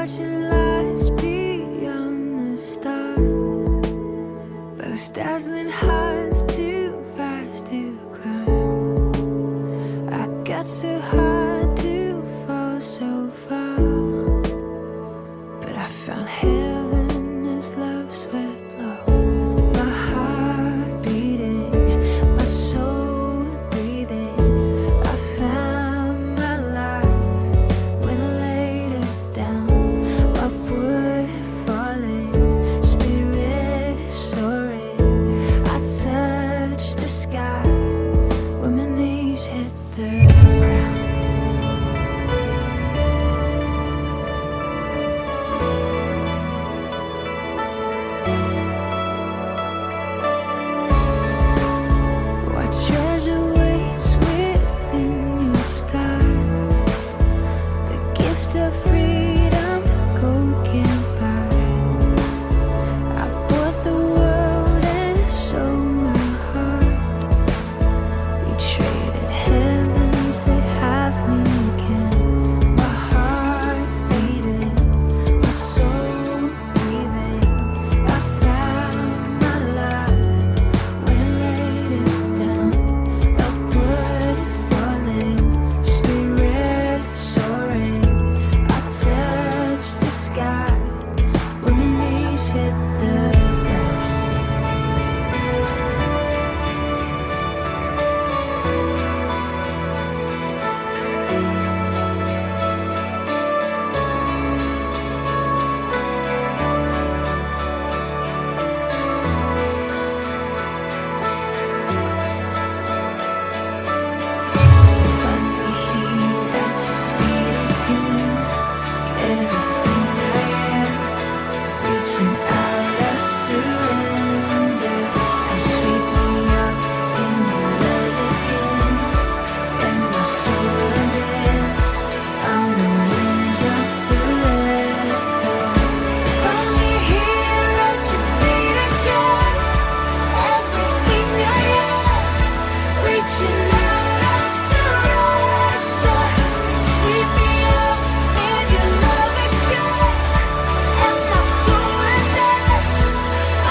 watching lights beyond the stars. Those dazzling heights too fast to climb. I got so high to fall so far, but I found heaven as love swept low. My heart beating, my soul breathing. I found my life when I laid it down. Upward falling, spirit soaring. I touched the sky when my knees hit the ground. What treasure waits within your skies? The gift of freedom, gold can't buy. I bought the world and sold my heart. We traded heaven to have me again. My heart beating, my soul breathing. I found my life when I laid it down. Upward falling, spirit soaring. I touched the sky when my knees hit the ground. Finally here at your feet again. Everything I am, reaching out, I surrender. Come sweep me up in your love again, and my soul dance on the wings of forever. Finally here at your feet again. Everything I am, reaching out, I surrender. Sweep me up in your love again, and my soul dance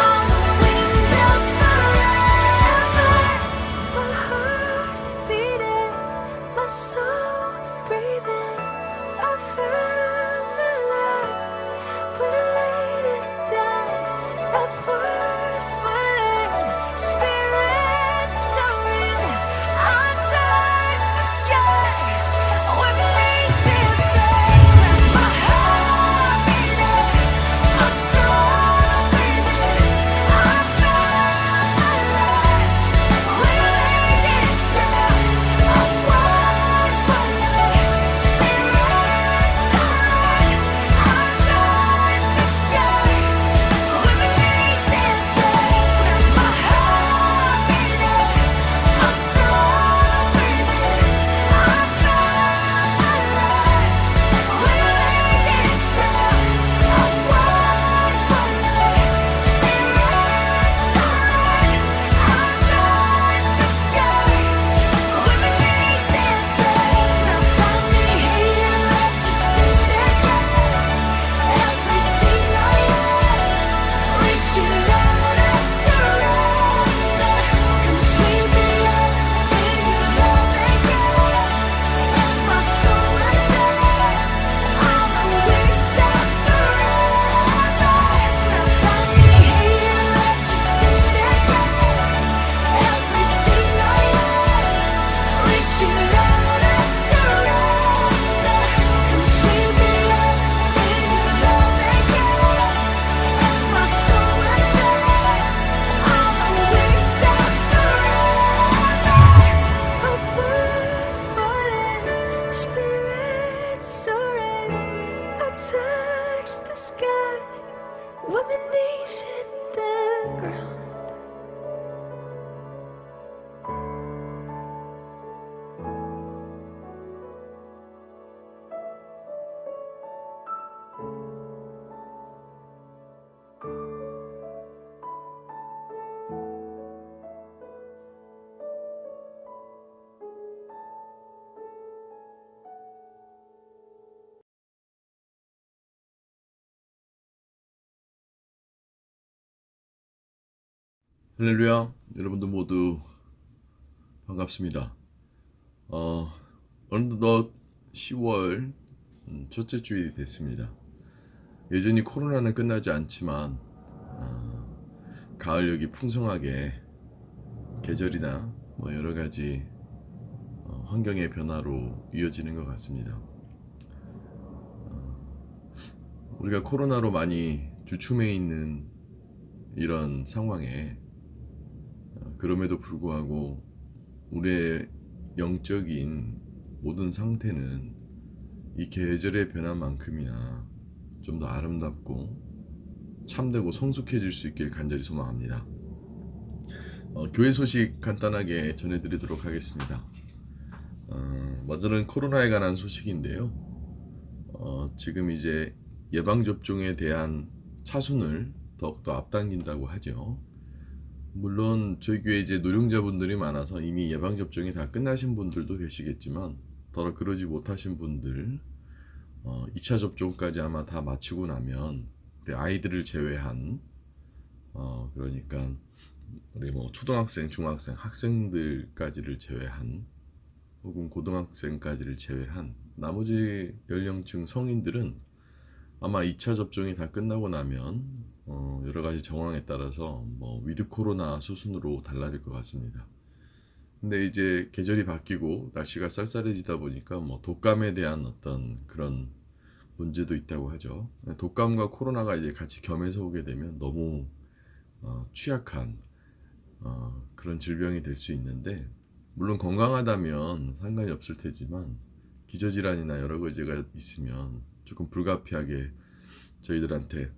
on the wings of forever. My heart beating, my soul breathing. I found my life when I laid it down. Upward falling, spirit soaring. I touched the sky when my knees hit the ground. My heart beating, my soul breathing. I found my life when I laid it down. Upward 할렐루야, 여러분들 모두 반갑습니다. 어느덧 10월 첫째 주일이 됐습니다. 여전히 코로나는 끝나지 않지만 가을력이 풍성하게 계절이나 뭐 여러 가지 환경의 변화로 이어지는 것 같습니다. 우리가 코로나로 많이 주춤해 있는 이런 상황에 그럼에도 불구하고 우리의 영적인 모든 상태는 이 계절의 변화만큼이나 좀 더 아름답고 참되고 성숙해질 수 있길 간절히 소망합니다. 교회 소식 간단하게 전해드리도록 하겠습니다. 먼저는 코로나에 관한 소식인데요. 지금 이제 예방접종에 대한 차순을 더욱더 앞당긴다고 하죠. 물론 저희 교회 이제 노령자분들이 많아서 이미 예방접종이 다 끝나신 분들도 계시겠지만 더러 그러지 못하신 분들 2차 접종까지 아마 다 마치고 나면 우리 아이들을 제외한 그러니까 우리 뭐 초등학생, 중학생, 학생들까지를 제외한 혹은 고등학생까지를 제외한 나머지 연령층 성인들은 아마 2차 접종이 다 끝나고 나면 여러 가지 정황에 따라서 뭐 위드 코로나 수순으로 달라질 것 같습니다. 근데 이제 계절이 바뀌고 날씨가 쌀쌀해지다 보니까 뭐 독감에 대한 어떤 그런 문제도 있다고 하죠. 독감과 코로나가 이제 같이 겸해서 오게 되면 너무 취약한 그런 질병이 될 수 있는데 물론 건강하다면 상관이 없을 테지만 기저질환이나 여러 가지가 있으면 조금 불가피하게 저희들한테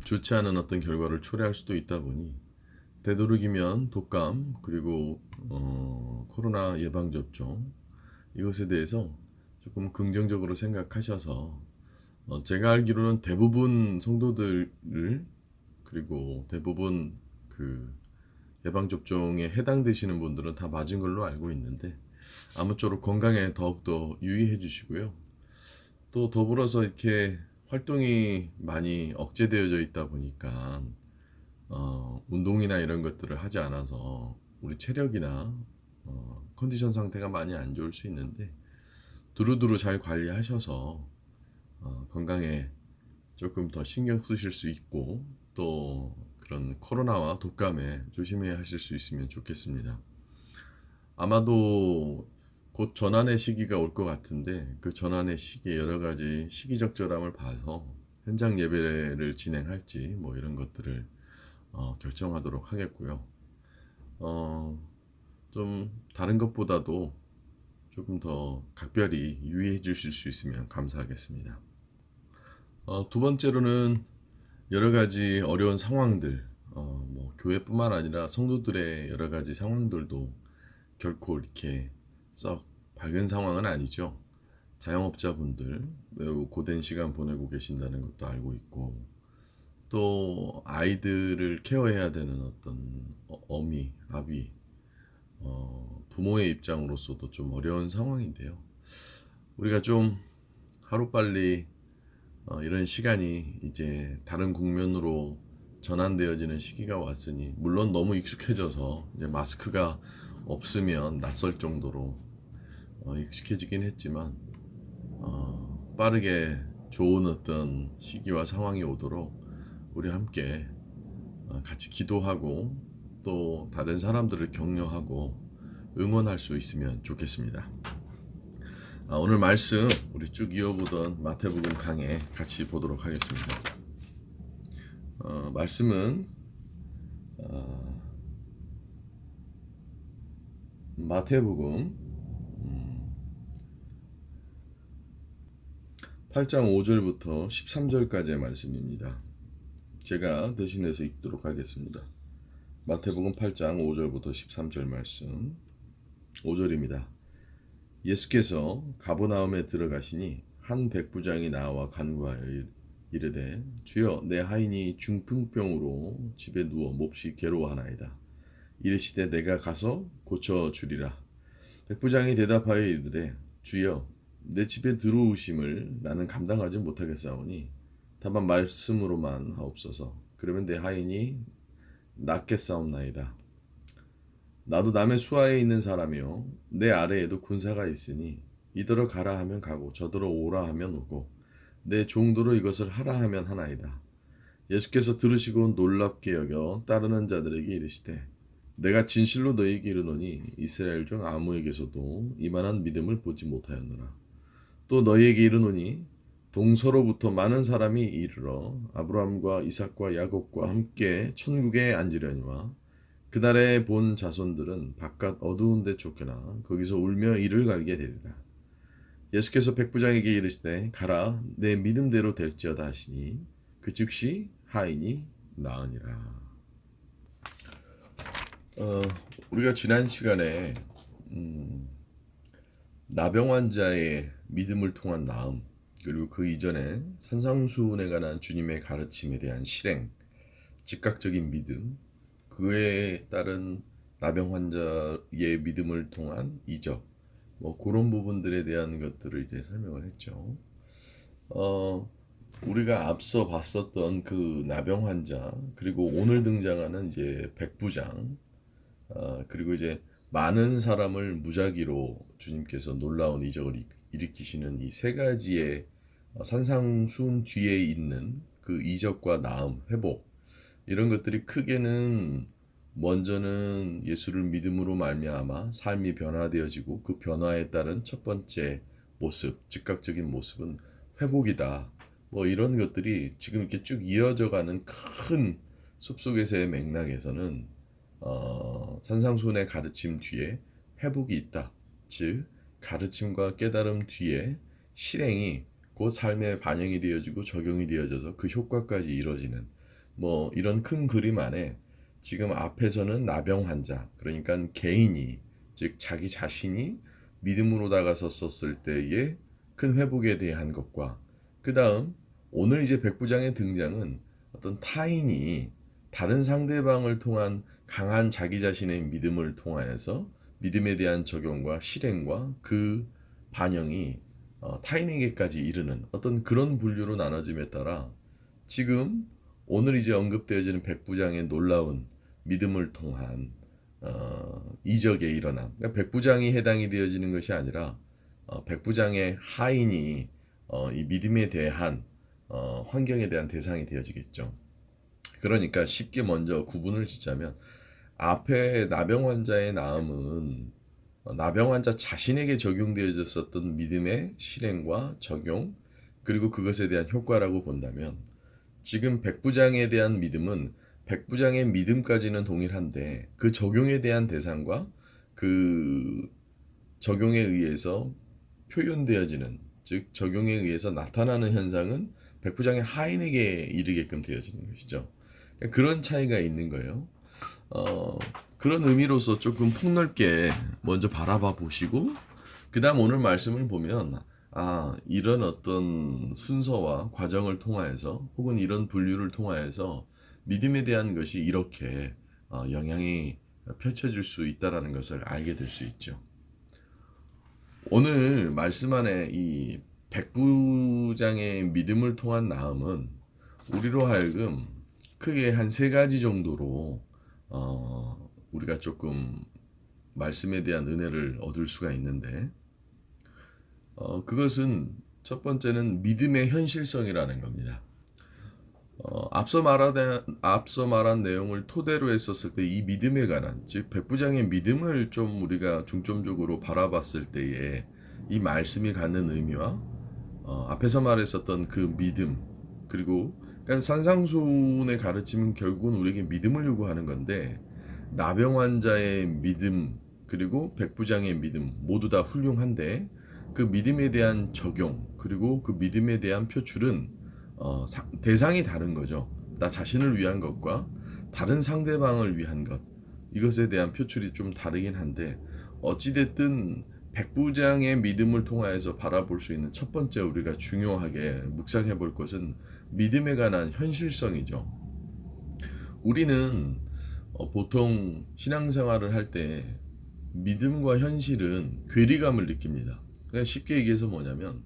좋지 않은 어떤 결과를 초래할 수도 있다 보니 되도록이면 독감 그리고 코로나 예방접종 이것에 대해서 조금 긍정적으로 생각하셔서 제가 알기로는 대부분 성도들을 그리고 대부분 그 예방접종에 해당되시는 분들은 다 맞은 걸로 알고 있는데 아무쪼록 건강에 더욱더 유의해 주시고요. 또 더불어서 이렇게 활동이 많이 억제되어져 있다 보니까 운동이나 이런 것들을 하지 않아서 우리 체력이나 컨디션 상태가 많이 안 좋을 수 있는데 두루두루 잘 관리하셔서 건강에 조금 더 신경 쓰실 수 있고 또 그런 코로나와 독감에 조심해야 하실 수 있으면 좋겠습니다. 아마도 곧 전환의 시기가 올 것 같은데 그 전환의 시기에 여러 가지 시기적절함을 봐서 현장 예배를 진행할지 뭐 이런 것들을 결정하도록 하겠고요. 좀 다른 것보다도 조금 더 각별히 유의해 주실 수 있으면 감사하겠습니다. 두 번째로는 여러 가지 어려운 상황들, 뭐 교회뿐만 아니라 성도들의 여러 가지 상황들도 결코 이렇게 썩 밝은 상황은 아니죠. 자영업자분들 매우 고된 시간 보내고 계신다는 것도 알고 있고 또 아이들을 케어해야 되는 어떤 어미, 아비, 부모의 입장으로서도 좀 어려운 상황인데요. 우리가 좀 하루빨리 이런 시간이 이제 다른 국면으로 전환되어지는 시기가 왔으니 물론 너무 익숙해져서 이제 마스크가 없으면 낯설 정도로 익숙해지긴 했지만 빠르게 좋은 어떤 시기와 상황이 오도록 우리 함께 같이 기도하고 또 다른 사람들을 격려하고 응원할 수 있으면 좋겠습니다. 오늘 말씀 우리 쭉 이어보던 마태복음 강해 같이 보도록 하겠습니다. 말씀은 마태복음 8장 5절부터 13절까지의 말씀입니다. 제가 대신해서 읽도록 하겠습니다. 마태복음 8장 5절부터 13절 말씀 5절입니다. 예수께서 가버나움에 들어가시니 한 백부장이 나와 간구하여 이르되 주여 내 하인이 중풍병으로 집에 누워 몹시 괴로워하나이다. 이르시되 내가 가서 고쳐주리라. 백부장이 대답하여 이르되 주여 내 집에 들어오심을 나는 감당하지 못하겠사오니 다만 말씀으로만 하옵소서. 그러면 내 하인이 낮게 싸움나이다. 나도 남의 수하에 있는 사람이요 내 아래에도 군사가 있으니 이더러 가라 하면 가고 저더러 오라 하면 오고 내 종도로 이것을 하라 하면 하나이다. 예수께서 들으시고 놀랍게 여겨 따르는 자들에게 이르시되 내가 진실로 너희에게 이르노니 이스라엘 중 아무에게서도 이만한 믿음을 보지 못하였노라. 또 너희에게 이르노니 동서로부터 많은 사람이 이르러 아브라함과 이삭과 야곱과 함께 천국에 앉으려니와 그날에 본 자손들은 바깥 어두운 데 쫓겨나 거기서 울며 이를 갈게 되리라. 예수께서 백부장에게 이르시되 가라 내 믿음대로 될지어다 하시니 그 즉시 하인이 나으니라. 우리가 지난 시간에 나병 환자의 믿음을 통한 나음, 그리고 그 이전에 산상수훈에 관한 주님의 가르침에 대한 실행, 즉각적인 믿음, 그에 따른 나병 환자의 믿음을 통한 이적, 뭐 그런 부분들에 대한 것들을 이제 설명을 했죠. 우리가 앞서 봤었던 그 나병 환자, 그리고 오늘 등장하는 이제 백부장, 그리고 이제 많은 사람을 무작위로 주님께서 놀라운 이적을 일으키시는 이 세 가지의 산상수훈 뒤에 있는 그 이적과 나음, 회복, 이런 것들이 크게는 먼저는 예수를 믿음으로 말미암아 삶이 변화되어지고 그 변화에 따른 첫 번째 모습, 즉각적인 모습은 회복이다. 뭐 이런 것들이 지금 이렇게 쭉 이어져가는 큰 숲속에서의 맥락에서는 산상수훈의 가르침 뒤에 회복이 있다. 즉 가르침과 깨달음 뒤에 실행이 그 삶에 반영이 되어지고 적용이 되어져서 그 효과까지 이루어지는 뭐 이런 큰 그림 안에 지금 앞에서는 나병 환자, 그러니까 개인이, 즉 자기 자신이 믿음으로 다가섰었을 때의 큰 회복에 대한 것과, 그 다음 오늘 이제 백부장의 등장은 어떤 타인이 다른 상대방을 통한 강한 자기 자신의 믿음을 통하여서 믿음에 대한 적용과 실행과 그 반영이 타인에게까지 이르는 어떤 그런 분류로 나눠짐에 따라 지금 오늘 이제 언급되어지는 백부장의 놀라운 믿음을 통한 이적의 일어남, 그러니까 백부장이 해당이 되어지는 것이 아니라 백부장의 하인이 이 믿음에 대한 환경에 대한 대상이 되어지겠죠. 그러니까 쉽게 먼저 구분을 짓자면 앞에 나병 환자의 나음은 나병 환자 자신에게 적용되어졌었던 믿음의 실행과 적용, 그리고 그것에 대한 효과라고 본다면, 지금 백부장에 대한 믿음은 백부장의 믿음까지는 동일한데 그 적용에 대한 대상과 그 적용에 의해서 표현되어지는, 즉 적용에 의해서 나타나는 현상은 백부장의 하인에게 이르게끔 되어지는 것이죠. 그러니까 그런 차이가 있는 거예요. 그런 의미로서 조금 폭넓게 먼저 바라봐 보시고, 그 다음 오늘 말씀을 보면 이런 어떤 순서와 과정을 통하여서 혹은 이런 분류를 통하여서 믿음에 대한 것이 이렇게 영향이 펼쳐질 수 있다는 것을 알게 될 수 있죠. 오늘 말씀 안에 이 백부장의 믿음을 통한 나음은 우리로 하여금 크게 한 세 가지 정도로 우리가 조금 말씀에 대한 은혜를 얻을 수가 있는데, 그것은 첫 번째는 믿음의 현실성이라는 겁니다. 앞서 말한 내용을 토대로 했었을 때 이 믿음에 관한, 즉 백부장의 믿음을 좀 우리가 중점적으로 바라봤을 때에 이 말씀이 갖는 의미와 앞에서 말했었던 그 믿음, 그리고 그러니까 산상수훈의 가르침은 결국은 우리에게 믿음을 요구하는 건데, 나병 환자의 믿음 그리고 백부장의 믿음 모두 다 훌륭한데 그 믿음에 대한 적용 그리고 그 믿음에 대한 표출은 대상이 다른 거죠. 나 자신을 위한 것과 다른 상대방을 위한 것, 이것에 대한 표출이 좀 다르긴 한데, 어찌됐든 백부장의 믿음을 통하여서 바라볼 수 있는 첫 번째 우리가 중요하게 묵상해 볼 것은 믿음에 관한 현실성이죠. 우리는 보통 신앙생활을 할 때 믿음과 현실은 괴리감을 느낍니다. 그냥 쉽게 얘기해서 뭐냐면,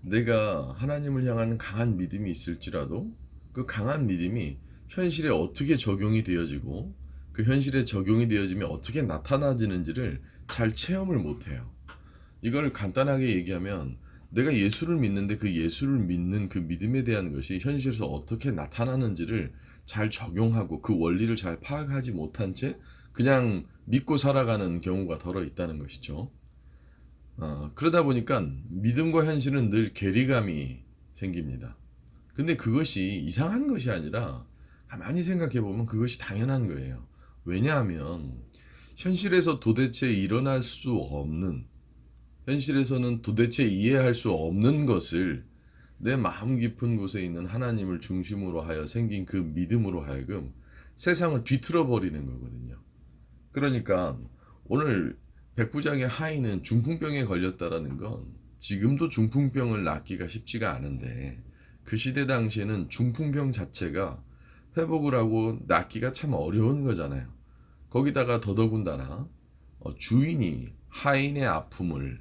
내가 하나님을 향한 강한 믿음이 있을지라도 그 강한 믿음이 현실에 어떻게 적용이 되어지고 그 현실에 적용이 되어지면 어떻게 나타나지는지를 잘 체험을 못해요. 이걸 간단하게 얘기하면 내가 예수를 믿는데 그 예수를 믿는 그 믿음에 대한 것이 현실에서 어떻게 나타나는지를 잘 적용하고 그 원리를 잘 파악하지 못한 채 그냥 믿고 살아가는 경우가 더러 있다는 것이죠. 그러다 보니까 믿음과 현실은 늘 괴리감이 생깁니다. 근데 그것이 이상한 것이 아니라 가만히 생각해 보면 그것이 당연한 거예요. 왜냐하면 현실에서 도대체 일어날 수 없는, 현실에서는 도대체 이해할 수 없는 것을 내 마음 깊은 곳에 있는 하나님을 중심으로 하여 생긴 그 믿음으로 하여금 세상을 뒤틀어 버리는 거거든요. 그러니까 오늘 백부장의 하인은 중풍병에 걸렸다라는 건 지금도 중풍병을 낫기가 쉽지가 않은데 그 시대 당시에는 중풍병 자체가 회복을 하고 낫기가 참 어려운 거잖아요. 거기다가 더더군다나 주인이 하인의 아픔을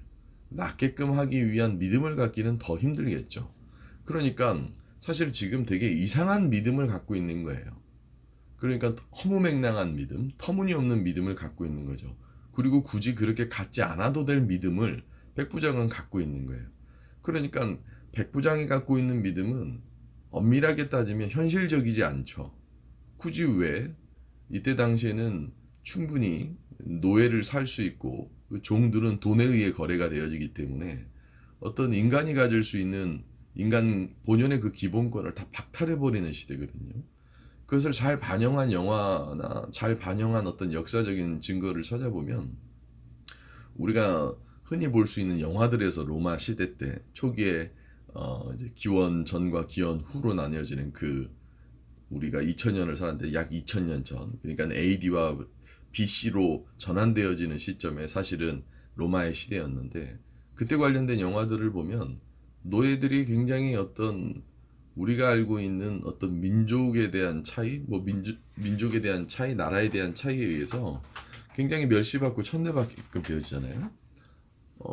낫게끔 하기 위한 믿음을 갖기는 더 힘들겠죠. 그러니까 사실 지금 되게 이상한 믿음을 갖고 있는 거예요. 그러니까 허무맹랑한 믿음, 터무니없는 믿음을 갖고 있는 거죠. 그리고 굳이 그렇게 갖지 않아도 될 믿음을 백부장은 갖고 있는 거예요. 그러니까 백부장이 갖고 있는 믿음은 엄밀하게 따지면 현실적이지 않죠. 굳이 왜 이때 당시에는 충분히 노예를 살 수 있고 그 종들은 돈에 의해 거래가 되어지기 때문에 어떤 인간이 가질 수 있는 인간 본연의 그 기본권을 다 박탈해버리는 시대거든요. 그것을 잘 반영한 영화나 잘 반영한 어떤 역사적인 증거를 찾아보면 우리가 흔히 볼 수 있는 영화들에서 로마 시대 때 초기에 이제 기원 전과 기원 후로 나뉘어지는 그 우리가 2000년을 살았는데 약 2000년 전, 그러니까 AD와 BC로 전환되어지는 시점에 사실은 로마의 시대였는데 그때 관련된 영화들을 보면 노예들이 굉장히 어떤 우리가 알고 있는 어떤 민족에 대한 차이, 뭐 민족에 대한 차이, 나라에 대한 차이에 의해서 굉장히 멸시받고 천대받게끔 되어지잖아요.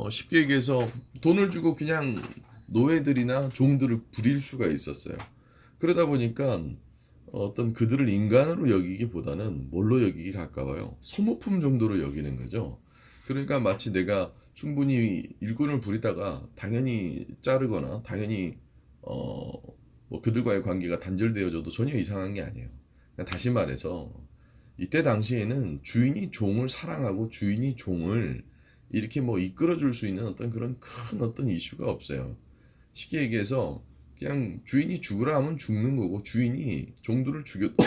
쉽게 얘기해서 돈을 주고 그냥 노예들이나 종들을 부릴 수가 있었어요. 그러다 보니까 어떤 그들을 인간으로 여기기보다는 뭘로 여기기 가까워요? 소모품 정도로 여기는 거죠. 그러니까 마치 내가 충분히 일꾼을 부리다가 당연히 자르거나 당연히 뭐 그들과의 관계가 단절되어져도 전혀 이상한 게 아니에요. 그러니까 다시 말해서 이때 당시에는 주인이 종을 사랑하고 주인이 종을 이렇게 뭐 이끌어줄 수 있는 어떤 그런 큰 어떤 이슈가 없어요. 쉽게 얘기해서 그냥 주인이 죽으라 하면 죽는 거고 주인이 종들을 죽여도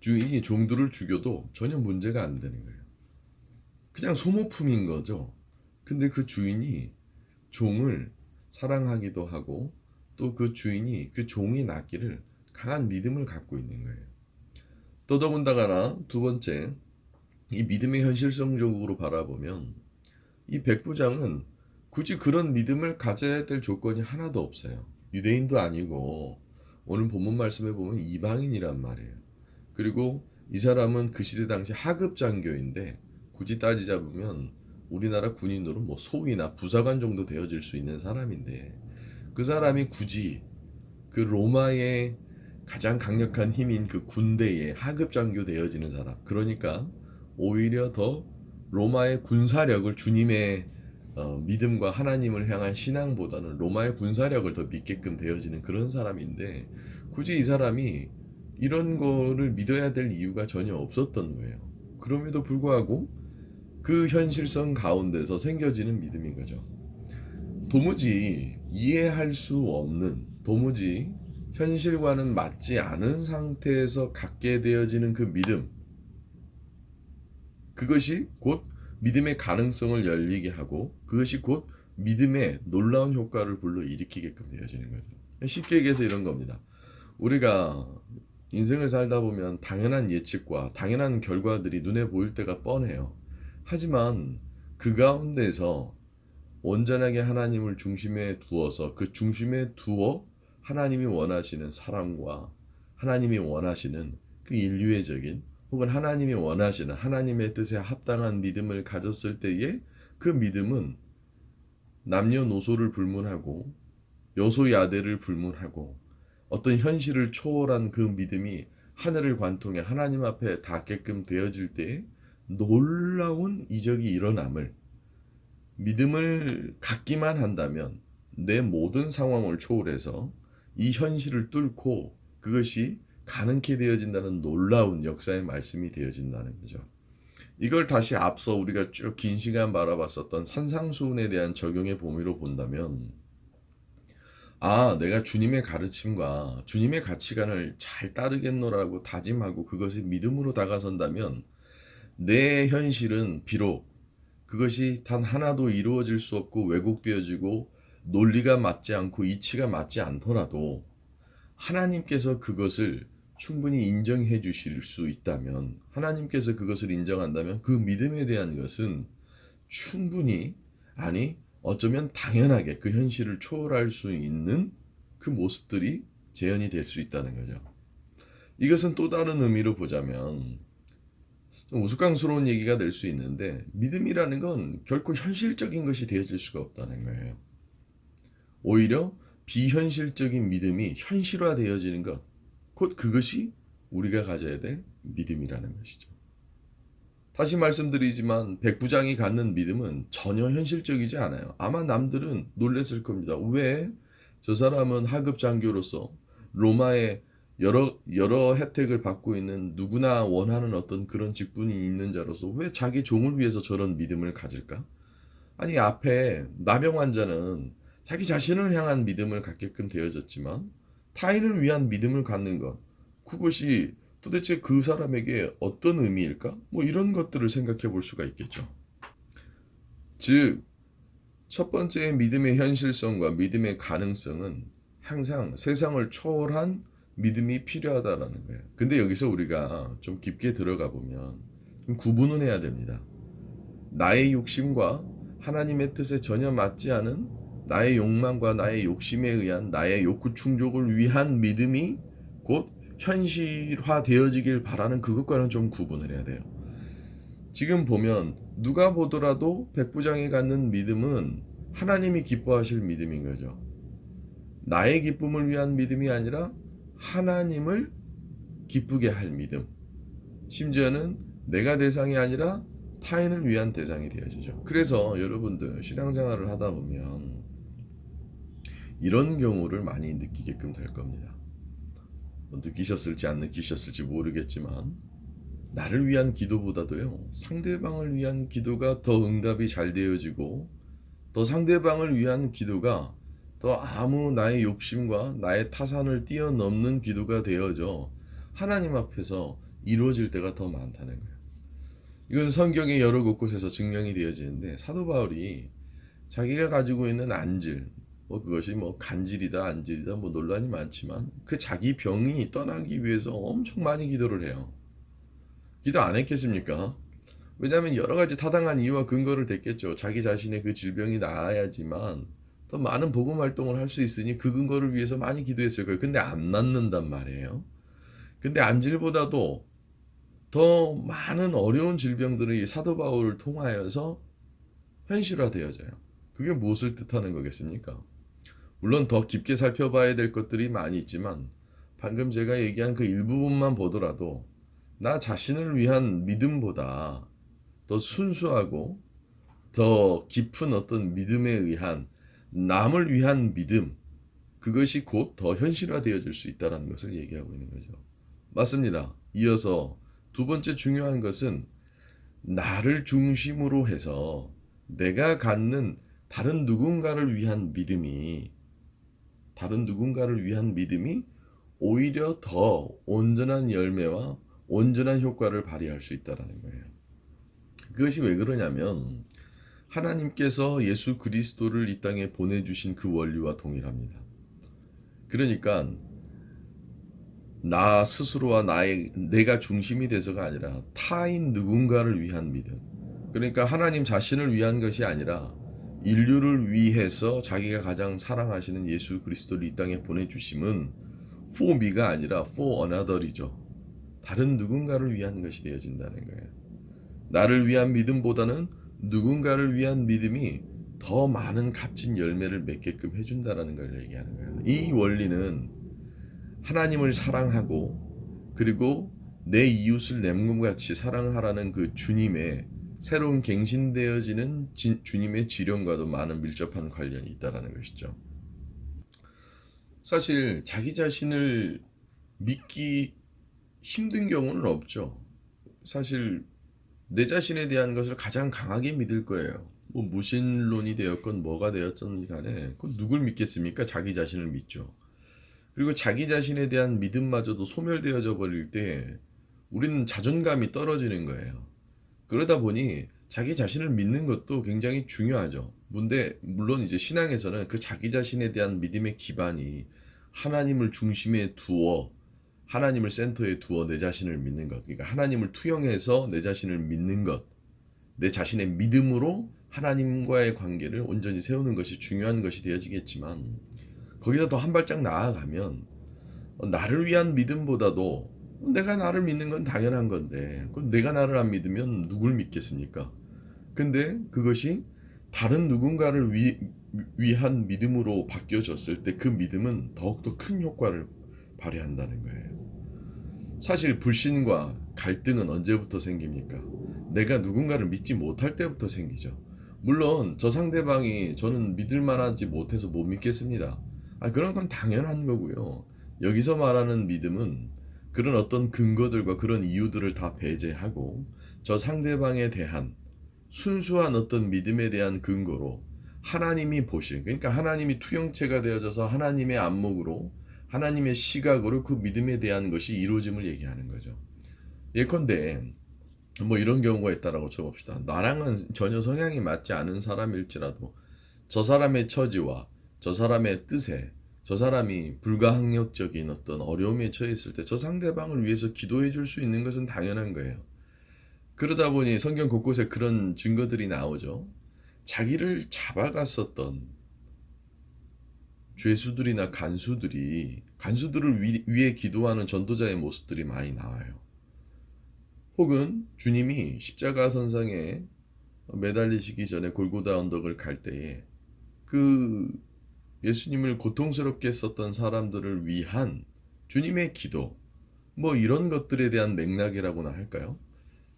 주인이 종들을 죽여도 전혀 문제가 안 되는 거예요. 그냥 소모품인 거죠. 근데 그 주인이 종을 사랑하기도 하고 또 그 주인이 그 종이 낫기를 강한 믿음을 갖고 있는 거예요. 더더군다나 두 번째, 이 믿음의 현실성적으로 바라보면 이 백부장은 굳이 그런 믿음을 가져야 될 조건이 하나도 없어요. 유대인도 아니고 오늘 본문 말씀에 보면 이방인이란 말이에요. 그리고 이 사람은 그 시대 당시 하급 장교인데 굳이 따지자 보면 우리나라 군인으로 뭐 소위나 부사관 정도 되어질 수 있는 사람인데 그 사람이 굳이 그 로마의 가장 강력한 힘인 그 군대의 하급 장교 되어지는 사람, 그러니까 오히려 더 로마의 군사력을 주님의 믿음과 하나님을 향한 신앙보다는 로마의 군사력을 더 믿게끔 되어지는 그런 사람인데 굳이 이 사람이 이런 거를 믿어야 될 이유가 전혀 없었던 거예요. 그럼에도 불구하고 그 현실성 가운데서 생겨지는 믿음인 거죠. 도무지 이해할 수 없는, 도무지 현실과는 맞지 않은 상태에서 갖게 되어지는 그 믿음, 그것이 곧 믿음의 가능성을 열리게 하고 그것이 곧 믿음의 놀라운 효과를 불러일으키게끔 되어지는 거죠. 쉽게 얘기해서 이런 겁니다. 우리가 인생을 살다 보면 당연한 예측과 당연한 결과들이 눈에 보일 때가 뻔해요. 하지만 그 가운데서 온전하게 하나님을 중심에 두어서 그 중심에 두어 하나님이 원하시는 사랑과 하나님이 원하시는 그 인류애적인 혹은 하나님이 원하시는 하나님의 뜻에 합당한 믿음을 가졌을 때에 그 믿음은 남녀노소를 불문하고 여소야대를 불문하고 어떤 현실을 초월한 그 믿음이 하늘을 관통해 하나님 앞에 닿게끔 되어질 때 놀라운 이적이 일어남을, 믿음을 갖기만 한다면 내 모든 상황을 초월해서 이 현실을 뚫고 그것이 가능케 되어진다는 놀라운 역사의 말씀이 되어진다는 거죠. 이걸 다시 앞서 우리가 쭉 긴 시간 바라봤었던 산상수훈에 대한 적용의 범위로 본다면, 내가 주님의 가르침과 주님의 가치관을 잘 따르겠노라고 다짐하고 그것을 믿음으로 다가선다면 내 현실은 비록 그것이 단 하나도 이루어질 수 없고 왜곡되어지고 논리가 맞지 않고 이치가 맞지 않더라도 하나님께서 그것을 충분히 인정해 주실 수 있다면, 하나님께서 그것을 인정한다면 그 믿음에 대한 것은 충분히, 아니 어쩌면 당연하게 그 현실을 초월할 수 있는 그 모습들이 재현이 될 수 있다는 거죠. 이것은 또 다른 의미로 보자면 좀 우스꽝스러운 얘기가 될 수 있는데, 믿음이라는 건 결코 현실적인 것이 되어질 수가 없다는 거예요. 오히려 비현실적인 믿음이 현실화되어지는 것, 곧 그것이 우리가 가져야 될 믿음이라는 것이죠. 다시 말씀드리지만 백부장이 갖는 믿음은 전혀 현실적이지 않아요. 아마 남들은 놀랐을 겁니다. 왜 저 사람은 하급 장교로서 로마의 여러 혜택을 받고 있는, 누구나 원하는 어떤 그런 직분이 있는 자로서 왜 자기 종을 위해서 저런 믿음을 가질까? 아니, 앞에 나병 환자는 자기 자신을 향한 믿음을 갖게끔 되어졌지만 타인을 위한 믿음을 갖는 것, 그것이 도대체 그 사람에게 어떤 의미일까? 이런 것들을 생각해 볼 수가 있겠죠. 즉, 첫 번째 믿음의 현실성과 믿음의 가능성은 항상 세상을 초월한 믿음이 필요하다라는 거예요. 근데 여기서 우리가 좀 깊게 들어가 보면 좀 구분을 해야 됩니다. 나의 욕심과 하나님의 뜻에 전혀 맞지 않은 나의 욕망과 나의 욕심에 의한 나의 욕구 충족을 위한 믿음이 곧 현실화되어지길 바라는 그것과는 좀 구분을 해야 돼요. 지금 보면 누가 보더라도 백부장이 갖는 믿음은 하나님이 기뻐하실 믿음인 거죠. 나의 기쁨을 위한 믿음이 아니라 하나님을 기쁘게 할 믿음. 심지어는 내가 대상이 아니라 타인을 위한 대상이 되어지죠. 그래서 여러분들 신앙생활을 하다 보면 이런 경우를 많이 느끼게끔 될 겁니다. 느끼셨을지 안 느끼셨을지 모르겠지만 나를 위한 기도보다도요, 상대방을 위한 기도가 더 응답이 잘 되어지고, 더 상대방을 위한 기도가 더 아무 나의 욕심과 나의 타산을 뛰어넘는 기도가 되어져 하나님 앞에서 이루어질 때가 더 많다는 거예요. 이건 성경의 여러 곳곳에서 증명이 되어지는데, 사도 바울이 자기가 가지고 있는 안질, 그것이 간질이다 안질이다 논란이 많지만 그 자기 병이 떠나기 위해서 엄청 많이 기도를 해요. 기도 안 했겠습니까? 왜냐하면 여러 가지 타당한 이유와 근거를 댔겠죠. 자기 자신의 그 질병이 나아야지만 더 많은 복음 활동을 할 수 있으니 그 근거를 위해서 많이 기도했을 거예요. 근데 안 낫는단 말이에요. 근데 안질보다도 더 많은 어려운 질병들이 사도 바울을 통하여서 현실화되어져요. 그게 무엇을 뜻하는 거겠습니까? 물론 더 깊게 살펴봐야 될 것들이 많이 있지만 방금 제가 얘기한 그 일부분만 보더라도 나 자신을 위한 믿음보다 더 순수하고 더 깊은 어떤 믿음에 의한 남을 위한 믿음, 그것이 곧 더 현실화되어질 수 있다는 것을 얘기하고 있는 거죠. 맞습니다. 이어서 두 번째 중요한 것은 나를 중심으로 해서 내가 갖는 다른 누군가를 위한 믿음이 오히려 더 온전한 열매와 온전한 효과를 발휘할 수 있다는 거예요. 그것이 왜 그러냐면 하나님께서 예수 그리스도를 이 땅에 보내주신 그 원리와 동일합니다. 그러니까 나 스스로와 내가 중심이 돼서가 아니라 타인 누군가를 위한 믿음. 그러니까 하나님 자신을 위한 것이 아니라 인류를 위해서 자기가 가장 사랑하시는 예수 그리스도를 이 땅에 보내주심은 for me가 아니라 for another이죠. 다른 누군가를 위한 것이 되어진다는 거예요. 나를 위한 믿음보다는 누군가를 위한 믿음이 더 많은 값진 열매를 맺게끔 해준다는 걸 얘기하는 거예요. 이 원리는 하나님을 사랑하고 그리고 내 이웃을 내 몸과 같이 사랑하라는 그 주님의 새로운 갱신되어지는 주님의 지령과도 많은 밀접한 관련이 있다는 것이죠. 사실 자기 자신을 믿기 힘든 경우는 없죠. 사실 내 자신에 대한 것을 가장 강하게 믿을 거예요. 뭐 무신론이 되었건 뭐가 되었든 간에 그건 누굴 믿겠습니까? 자기 자신을 믿죠. 그리고 자기 자신에 대한 믿음마저도 소멸되어져 버릴 때 우리는 자존감이 떨어지는 거예요. 그러다 보니 자기 자신을 믿는 것도 굉장히 중요하죠. 근데 물론 이제 신앙에서는 그 자기 자신에 대한 믿음의 기반이 하나님을 중심에 두어 하나님을 센터에 두어 내 자신을 믿는 것, 그러니까 하나님을 투영해서 내 자신을 믿는 것, 내 자신의 믿음으로 하나님과의 관계를 온전히 세우는 것이 중요한 것이 되어지겠지만 거기서 더 한 발짝 나아가면 나를 위한 믿음보다도 내가 나를 믿는 건 당연한 건데 그럼 내가 나를 안 믿으면 누굴 믿겠습니까? 근데 그것이 다른 누군가를 위한 믿음으로 바뀌어졌을 때 그 믿음은 더욱더 큰 효과를 발휘한다는 거예요. 사실 불신과 갈등은 언제부터 생깁니까? 내가 누군가를 믿지 못할 때부터 생기죠. 물론 저 상대방이 저는 믿을 만하지 못해서 못 믿겠습니다. 그런 건 당연한 거고요. 여기서 말하는 믿음은 그런 어떤 근거들과 그런 이유들을 다 배제하고 저 상대방에 대한 순수한 어떤 믿음에 대한 근거로 하나님이 보실, 그러니까 하나님이 투영체가 되어져서 하나님의 안목으로 하나님의 시각으로 그 믿음에 대한 것이 이루어짐을 얘기하는 거죠. 예컨대 뭐 이런 경우가 있다라고 쳐봅시다. 나랑은 전혀 성향이 맞지 않은 사람일지라도 저 사람의 처지와 저 사람의 뜻에 저 사람이 불가항력적인 어떤 어려움에 처했을 때 저 상대방을 위해서 기도해 줄 수 있는 것은 당연한 거예요. 그러다 보니 성경 곳곳에 그런 증거들이 나오죠. 자기를 잡아갔었던 죄수들이나 간수들을 위해 기도하는 전도자의 모습들이 많이 나와요. 혹은 주님이 십자가 선상에 매달리시기 전에 골고다 언덕을 갈 때에 그 예수님을 고통스럽게 했었던 사람들을 위한 주님의 기도, 뭐 이런 것들에 대한 맥락이라고나 할까요?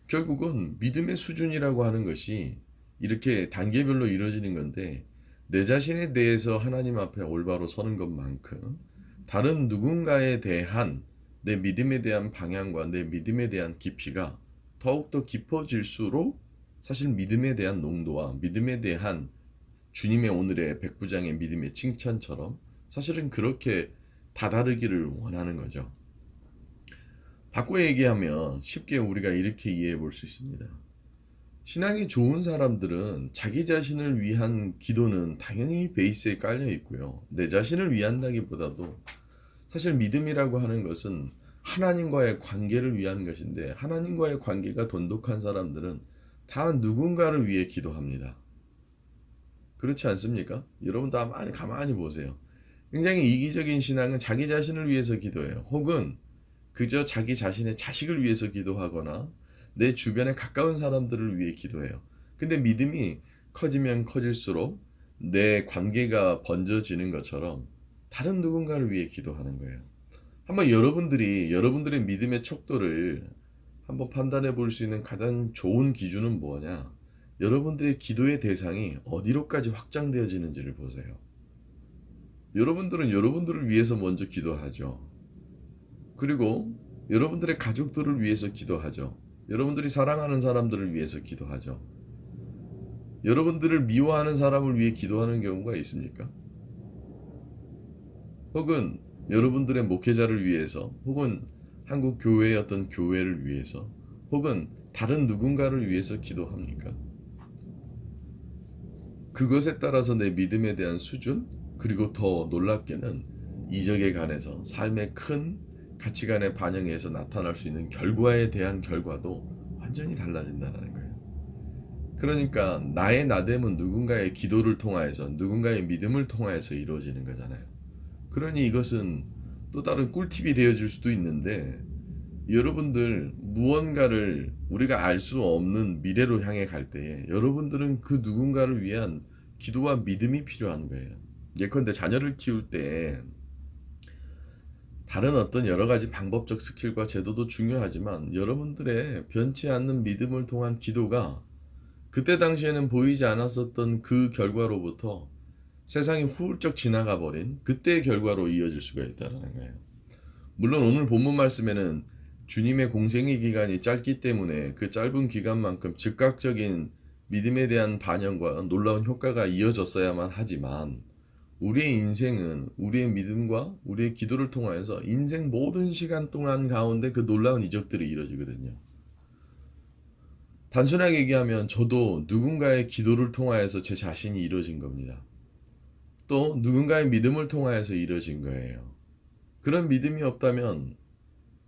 결국은 믿음의 수준이라고 하는 것이 이렇게 단계별로 이루어지는 건데 내 자신에 대해서 하나님 앞에 올바로 서는 것만큼 다른 누군가에 대한 내 믿음에 대한 방향과 내 믿음에 대한 깊이가 더욱더 깊어질수록 사실 믿음에 대한 농도와 믿음에 대한 주님의 오늘의 백부장의 믿음의 칭찬처럼 사실은 그렇게 다다르기를 원하는 거죠. 바꿔 얘기하면 쉽게 우리가 이렇게 이해해 볼 수 있습니다. 신앙이 좋은 사람들은 자기 자신을 위한 기도는 당연히 베이스에 깔려 있고요. 내 자신을 위한다기보다도 사실 믿음이라고 하는 것은 하나님과의 관계를 위한 것인데 하나님과의 관계가 돈독한 사람들은 다 누군가를 위해 기도합니다. 그렇지 않습니까? 여러분도 한번 가만히 보세요. 굉장히 이기적인 신앙은 자기 자신을 위해서 기도해요. 혹은 그저 자기 자신의 자식을 위해서 기도하거나 내 주변에 가까운 사람들을 위해 기도해요. 근데 믿음이 커지면 커질수록 내 관계가 번져지는 것처럼 다른 누군가를 위해 기도하는 거예요. 한번 여러분들의 믿음의 척도를 한번 판단해 볼 수 있는 가장 좋은 기준은 뭐냐? 여러분들의 기도의 대상이 어디로까지 확장되어지는지를 보세요. 여러분들은 여러분들을 위해서 먼저 기도하죠. 그리고 여러분들의 가족들을 위해서 기도하죠. 여러분들이 사랑하는 사람들을 위해서 기도하죠. 여러분들을 미워하는 사람을 위해 기도하는 경우가 있습니까? 혹은 여러분들의 목회자를 위해서, 혹은 한국 교회의 어떤 교회를 위해서, 혹은 다른 누군가를 위해서 기도합니까? 그것에 따라서 내 믿음에 대한 수준, 그리고 더 놀랍게는 이적에 관해서 삶의 큰 가치관에 반영해서 나타날 수 있는 결과에 대한 결과도 완전히 달라진다는 거예요. 그러니까 나의 나됨은 누군가의 기도를 통하여서, 누군가의 믿음을 통하여서 이루어지는 거잖아요. 그러니 이것은 또 다른 꿀팁이 되어질 수도 있는데, 여러분들 무언가를 우리가 알 수 없는 미래로 향해 갈 때에 여러분들은 그 누군가를 위한 기도와 믿음이 필요한 거예요. 예컨대 자녀를 키울 때 다른 어떤 여러 가지 방법적 스킬과 제도도 중요하지만 여러분들의 변치 않는 믿음을 통한 기도가 그때 당시에는 보이지 않았었던 그 결과로부터 세상이 훌쩍 지나가 버린 그때의 결과로 이어질 수가 있다는 거예요. 물론 오늘 본문 말씀에는 주님의 공생의 기간이 짧기 때문에 그 짧은 기간만큼 즉각적인 믿음에 대한 반영과 놀라운 효과가 이어졌어야만 하지만 우리의 인생은 우리의 믿음과 우리의 기도를 통하여서 인생 모든 시간 동안 가운데 그 놀라운 이적들이 이루어지거든요. 단순하게 얘기하면 저도 누군가의 기도를 통하여서 제 자신이 이루어진 겁니다. 또 누군가의 믿음을 통하여서 이루어진 거예요. 그런 믿음이 없다면,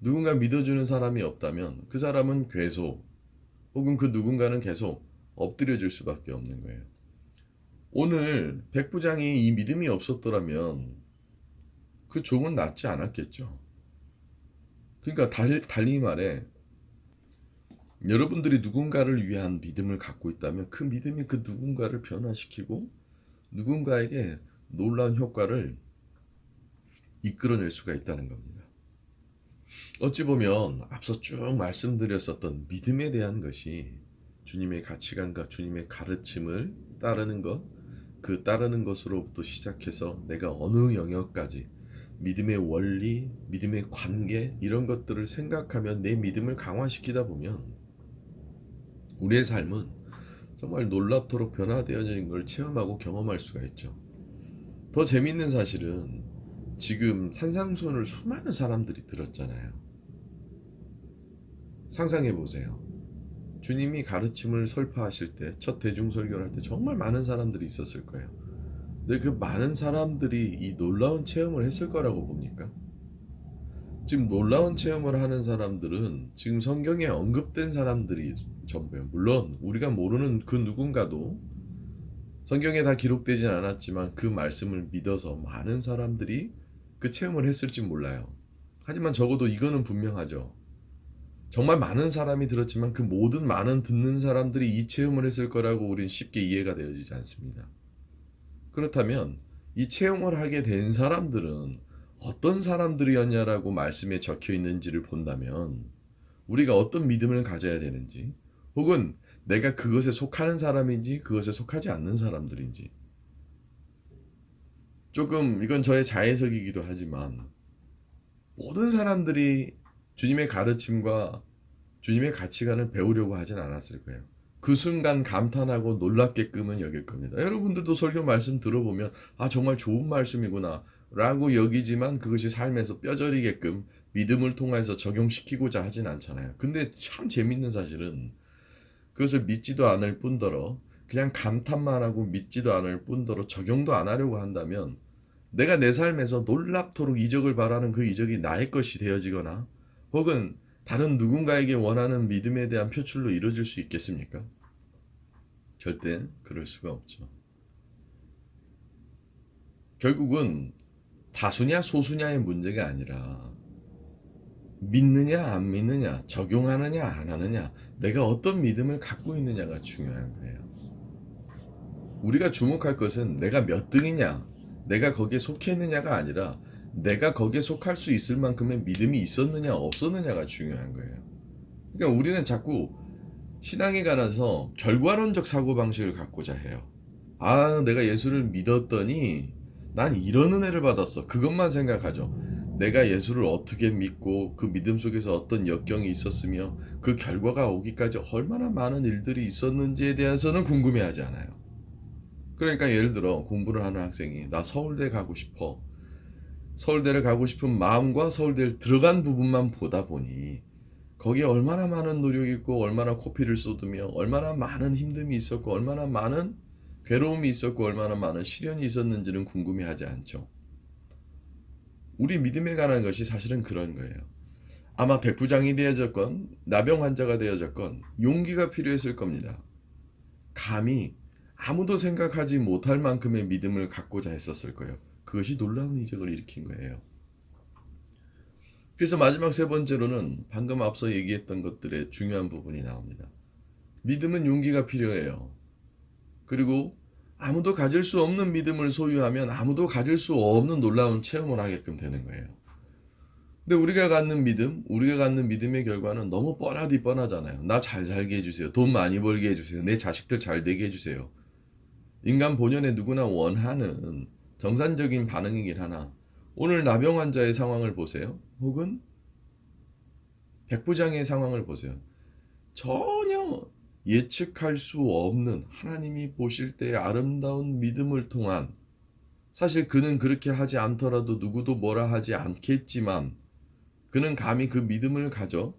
누군가 믿어주는 사람이 없다면 그 사람은 계속 혹은 그 누군가는 계속 엎드려질 수밖에 없는 거예요. 오늘 백부장이 이 믿음이 없었더라면 그 종은 낫지 않았겠죠. 그러니까 달리 말해 여러분들이 누군가를 위한 믿음을 갖고 있다면 그 믿음이 그 누군가를 변화시키고 누군가에게 놀라운 효과를 이끌어낼 수가 있다는 겁니다. 어찌 보면 앞서 쭉 말씀드렸었던 믿음에 대한 것이 주님의 가치관과 주님의 가르침을 따르는 것, 그 따르는 것으로부터 시작해서 내가 어느 영역까지 믿음의 원리, 믿음의 관계 이런 것들을 생각하면 내 믿음을 강화시키다 보면 우리의 삶은 정말 놀랍도록 변화되어진 걸 체험하고 경험할 수가 있죠. 더 재밌는 사실은 지금 산상수훈을 수많은 사람들이 들었잖아요. 상상해 보세요. 주님이 가르침을 설파하실 때, 첫 대중설교를 할 때 정말 많은 사람들이 있었을 거예요. 근데 그 많은 사람들이 이 놀라운 체험을 했을 거라고 봅니까? 지금 놀라운 체험을 하는 사람들은 지금 성경에 언급된 사람들이 전부예요. 물론 우리가 모르는 그 누군가도 성경에 다 기록되진 않았지만 그 말씀을 믿어서 많은 사람들이 그 체험을 했을지 몰라요. 하지만 적어도 이거는 분명하죠. 정말 많은 사람이 들었지만 그 모든 많은 듣는 사람들이 이 체험을 했을 거라고 우리는 쉽게 이해가 되어지지 않습니다. 그렇다면 이 체험을 하게 된 사람들은 어떤 사람들이었냐라고 말씀에 적혀 있는지를 본다면 우리가 어떤 믿음을 가져야 되는지, 혹은 내가 그것에 속하는 사람인지 그것에 속하지 않는 사람들인지, 조금 이건 저의 자해석이기도 하지만 모든 사람들이 주님의 가르침과 주님의 가치관을 배우려고 하진 않았을 거예요. 그 순간 감탄하고 놀랍게끔은 여길 겁니다. 여러분들도 설교 말씀 들어보면 정말 좋은 말씀이구나 라고 여기지만 그것이 삶에서 뼈저리게끔 믿음을 통해서 적용시키고자 하진 않잖아요. 근데 참 재밌는 사실은 그것을 믿지도 않을 뿐더러 그냥 감탄만 하고 믿지도 않을 뿐더러 적용도 안 하려고 한다면 내가 내 삶에서 놀랍도록 이적을 바라는 그 이적이 나의 것이 되어지거나 혹은 다른 누군가에게 원하는 믿음에 대한 표출로 이루어질 수 있겠습니까? 절대 그럴 수가 없죠. 결국은 다수냐 소수냐의 문제가 아니라 믿느냐 안 믿느냐, 적용하느냐 안 하느냐, 내가 어떤 믿음을 갖고 있느냐가 중요한 거예요. 우리가 주목할 것은 내가 몇 등이냐, 내가 거기에 속해 있느냐가 아니라 내가 거기에 속할 수 있을 만큼의 믿음이 있었느냐 없었느냐가 중요한 거예요. 그러니까 우리는 자꾸 신앙에 관해서 결과론적 사고방식을 갖고자 해요. 내가 예수를 믿었더니 난 이런 은혜를 받았어. 그것만 생각하죠. 내가 예수를 어떻게 믿고 그 믿음 속에서 어떤 역경이 있었으며 그 결과가 오기까지 얼마나 많은 일들이 있었는지에 대해서는 궁금해하지 않아요. 그러니까 예를 들어 공부를 하는 학생이 나 서울대 가고 싶어. 서울대를 가고 싶은 마음과 서울대를 들어간 부분만 보다 보니 거기에 얼마나 많은 노력이 있고 얼마나 코피를 쏟으며 얼마나 많은 힘듦이 있었고 얼마나 많은 괴로움이 있었고 얼마나 많은 시련이 있었는지는 궁금해하지 않죠. 우리 믿음에 관한 것이 사실은 그런 거예요. 아마 백부장이 되어졌건 나병 환자가 되어졌건 용기가 필요했을 겁니다. 감히 아무도 생각하지 못할 만큼의 믿음을 갖고자 했었을 거예요. 그것이 놀라운 이적을 일으킨 거예요. 그래서 마지막 세 번째로는 방금 앞서 얘기했던 것들의 중요한 부분이 나옵니다. 믿음은 용기가 필요해요. 그리고 아무도 가질 수 없는 믿음을 소유하면 아무도 가질 수 없는 놀라운 체험을 하게끔 되는 거예요. 근데 우리가 갖는 믿음, 우리가 갖는 믿음의 결과는 너무 뻔하디 뻔하잖아요. 나 잘 살게 해주세요. 돈 많이 벌게 해주세요. 내 자식들 잘 되게 해주세요. 인간 본연에 누구나 원하는 정상적인 반응이긴 하나, 오늘 나병 환자의 상황을 보세요. 혹은 백부장의 상황을 보세요. 전혀 예측할 수 없는 하나님이 보실 때의 아름다운 믿음을 통한, 사실 그는 그렇게 하지 않더라도 누구도 뭐라 하지 않겠지만 그는 감히 그 믿음을 가져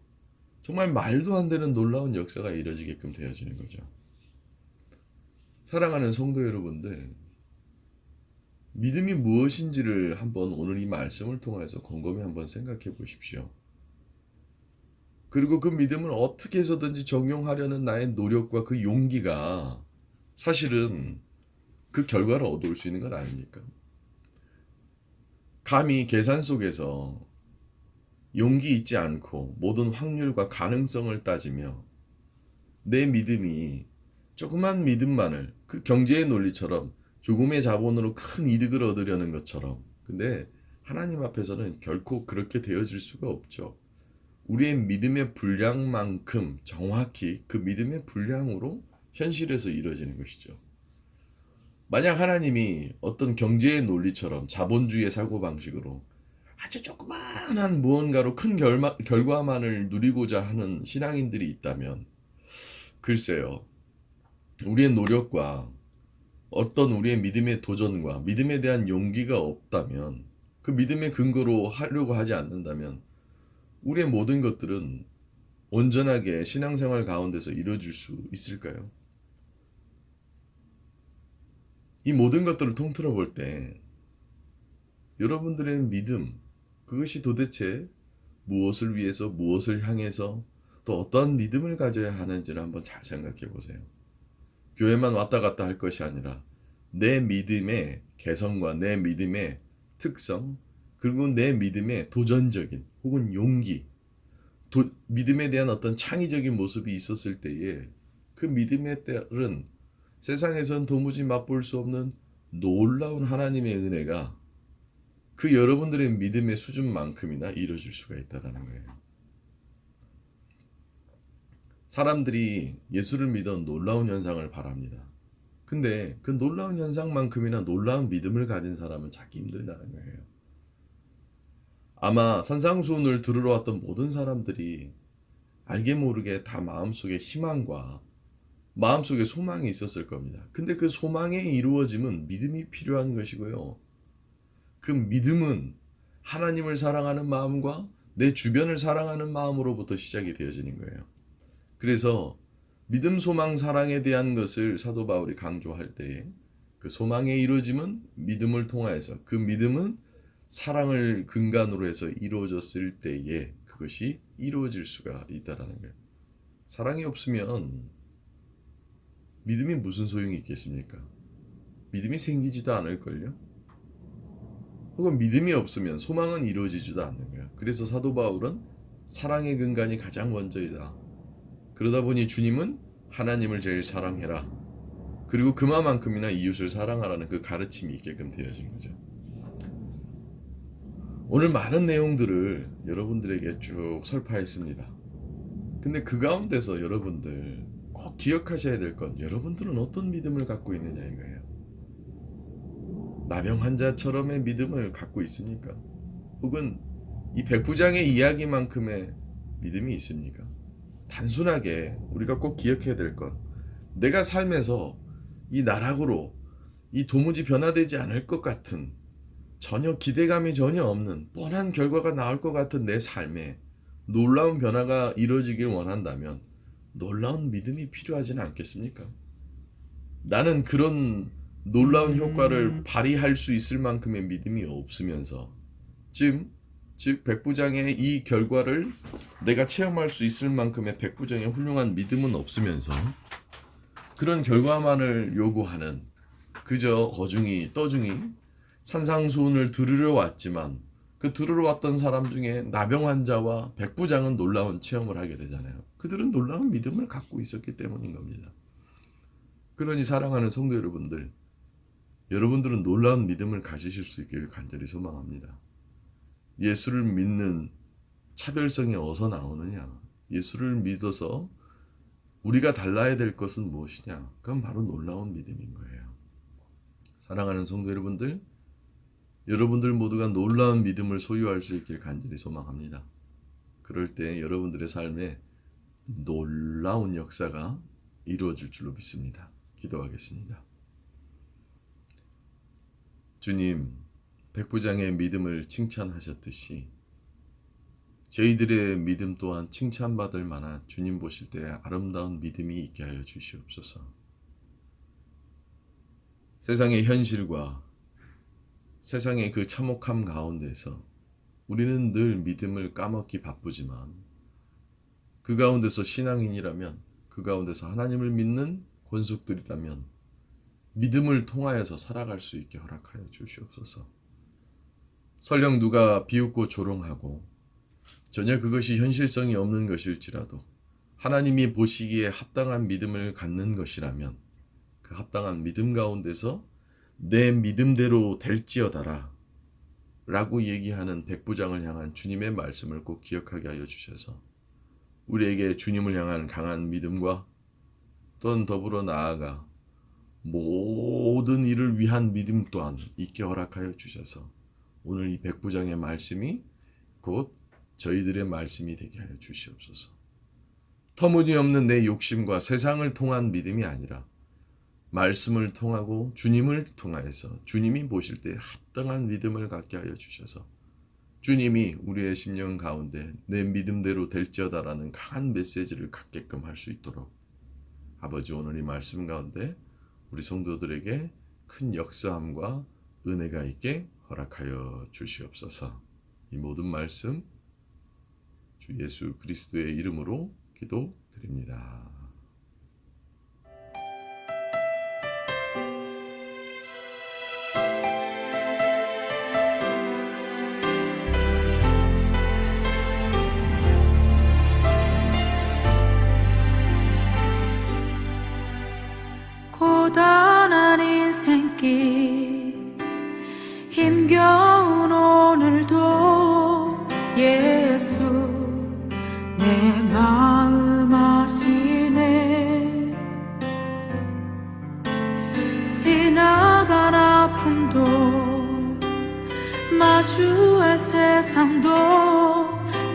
정말 말도 안 되는 놀라운 역사가 이뤄지게끔 되어지는 거죠. 사랑하는 성도 여러분들, 믿음이 무엇인지를 한번 오늘 이 말씀을 통해서 곰곰이 한번 생각해 보십시오. 그리고 그 믿음을 어떻게 해서든지 적용하려는 나의 노력과 그 용기가 사실은 그 결과를 얻어올 수 있는 건 아닙니까? 감히 계산 속에서 용기 있지 않고 모든 확률과 가능성을 따지며 내 믿음이 조그만 믿음만을, 그 경제의 논리처럼 조금의 자본으로 큰 이득을 얻으려는 것처럼, 근데 하나님 앞에서는 결코 그렇게 되어질 수가 없죠. 우리의 믿음의 분량만큼 정확히 그 믿음의 분량으로 현실에서 이루어지는 것이죠. 만약 하나님이 어떤 경제의 논리처럼 자본주의의 사고방식으로 아주 조그마한 무언가로 큰 결과만을 누리고자 하는 신앙인들이 있다면, 글쎄요, 우리의 노력과 어떤 우리의 믿음의 도전과 믿음에 대한 용기가 없다면, 그 믿음의 근거로 하려고 하지 않는다면 우리의 모든 것들은 온전하게 신앙생활 가운데서 이루어질 수 있을까요? 이 모든 것들을 통틀어 볼 때 여러분들의 믿음, 그것이 도대체 무엇을 위해서, 무엇을 향해서, 또 어떤 믿음을 가져야 하는지를 한번 잘 생각해 보세요. 교회만 왔다 갔다 할 것이 아니라 내 믿음의 개성과 내 믿음의 특성, 그리고 내 믿음의 도전적인 혹은 용기, 믿음에 대한 어떤 창의적인 모습이 있었을 때에 그 믿음에 따른 세상에선 도무지 맛볼 수 없는 놀라운 하나님의 은혜가 그 여러분들의 믿음의 수준만큼이나 이루어질 수가 있다는 거예요. 사람들이 예수를 믿어 놀라운 현상을 바랍니다. 근데 그 놀라운 현상만큼이나 놀라운 믿음을 가진 사람은 찾기 힘들다는 거예요. 아마 산상수훈을 들으러 왔던 모든 사람들이 알게 모르게 다 마음속에 희망과 마음속에 소망이 있었을 겁니다. 근데 그 소망의 이루어짐은 믿음이 필요한 것이고요. 그 믿음은 하나님을 사랑하는 마음과 내 주변을 사랑하는 마음으로부터 시작이 되어지는 거예요. 그래서 믿음, 소망, 사랑에 대한 것을 사도 바울이 강조할 때에 그 소망의 이루어짐은 믿음을 통하여서, 그 믿음은 사랑을 근간으로 해서 이루어졌을 때에 그것이 이루어질 수가 있다는 거예요. 사랑이 없으면 믿음이 무슨 소용이 있겠습니까? 믿음이 생기지도 않을걸요? 혹은 믿음이 없으면 소망은 이루어지지도 않는 거예요. 그래서 사도 바울은 사랑의 근간이 가장 먼저이다. 그러다 보니 주님은 하나님을 제일 사랑해라, 그리고 그만큼이나 이웃을 사랑하라는 그 가르침이 있게끔 되어진 거죠. 오늘 많은 내용들을 여러분들에게 쭉 설파했습니다. 근데 그 가운데서 여러분들 꼭 기억하셔야 될 건, 여러분들은 어떤 믿음을 갖고 있느냐 이거예요. 나병 환자처럼의 믿음을 갖고 있습니까? 혹은 이 백부장의 이야기만큼의 믿음이 있습니까? 단순하게 우리가 꼭 기억해야 될 건, 내가 삶에서 이 나락으로, 이 도무지 변화되지 않을 것 같은, 전혀 기대감이 전혀 없는 뻔한 결과가 나올 것 같은 내 삶에 놀라운 변화가 이루어지길 원한다면 놀라운 믿음이 필요하지는 않겠습니까? 나는 그런 놀라운 효과를 발휘할 수 있을 만큼의 믿음이 없으면서, 즉 백부장의 이 결과를 내가 체험할 수 있을 만큼의 백부장의 훌륭한 믿음은 없으면서 그런 결과만을 요구하는, 그저 어중이 떠중이 산상수훈을 들으러 왔지만 그 들으러 왔던 사람 중에 나병 환자와 백부장은 놀라운 체험을 하게 되잖아요. 그들은 놀라운 믿음을 갖고 있었기 때문인 겁니다. 그러니 사랑하는 성도 여러분들, 여러분들은 놀라운 믿음을 가지실 수 있기를 간절히 소망합니다. 예수를 믿는 차별성이 어디서 나오느냐? 예수를 믿어서 우리가 달라야 될 것은 무엇이냐? 그건 바로 놀라운 믿음인 거예요. 사랑하는 성도 여러분들, 여러분들 모두가 놀라운 믿음을 소유할 수 있길 간절히 소망합니다. 그럴 때 여러분들의 삶에 놀라운 역사가 이루어질 줄로 믿습니다. 기도하겠습니다. 주님, 백부장의 믿음을 칭찬하셨듯이 저희들의 믿음 또한 칭찬받을 만한 주님 보실 때 아름다운 믿음이 있게 하여 주시옵소서. 세상의 현실과 세상의 그 참혹함 가운데서 우리는 늘 믿음을 까먹기 바쁘지만 그 가운데서 신앙인이라면, 그 가운데서 하나님을 믿는 권속들이라면 믿음을 통하여서 살아갈 수 있게 허락하여 주시옵소서. 설령 누가 비웃고 조롱하고 전혀 그것이 현실성이 없는 것일지라도 하나님이 보시기에 합당한 믿음을 갖는 것이라면 그 합당한 믿음 가운데서 내 믿음대로 될지어다라 라고 얘기하는 백부장을 향한 주님의 말씀을 꼭 기억하게 하여 주셔서 우리에게 주님을 향한 강한 믿음과 또한 더불어 나아가 모든 일을 위한 믿음 또한 있게 허락하여 주셔서 오늘 이 백부장의 말씀이 곧 저희들의 말씀이 되게 하여 주시옵소서. 터무니없는 내 욕심과 세상을 통한 믿음이 아니라 말씀을 통하고 주님을 통하여서 주님이 보실 때 합당한 믿음을 갖게 하여 주셔서 주님이 우리의 심령 가운데 내 믿음대로 될지어다라는 강한 메시지를 갖게끔 할 수 있도록 아버지 오늘 이 말씀 가운데 우리 성도들에게 큰 역사함과 은혜가 있게 허락하여 주시옵소서. 이 모든 말씀 주 예수 그리스도의 이름으로 기도드립니다. 고단한 인생길 힘겨운 오늘도 예수 내 마음 아시네. 지나간 아픔도 마주할 세상도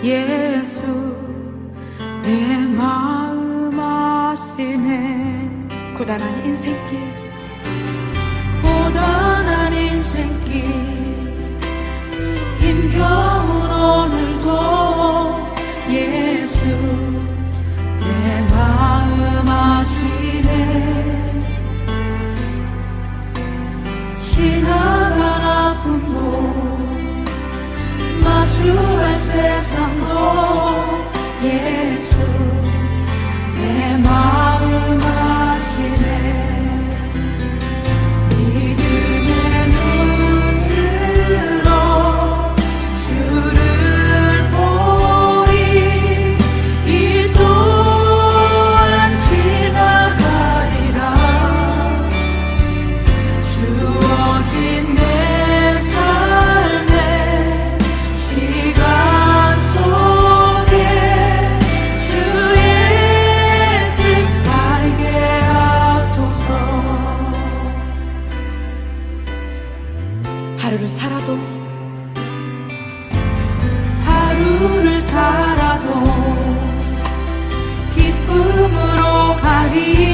예수 내 마음 아시네. 고단한 인생길 고단한 인생길 힘겨운 오늘도 예수 내 마음 아시네. 지나간 아픔도 마주할 세상도 예수 내 마음 아시네. 믿음의 눈 들어 주를 보리. 이 또한 지나가리라. 주어진 내 삶의 시간 속에 주의 뜻 알게 하소서. 하루를 살아도 기쁨으로 가리.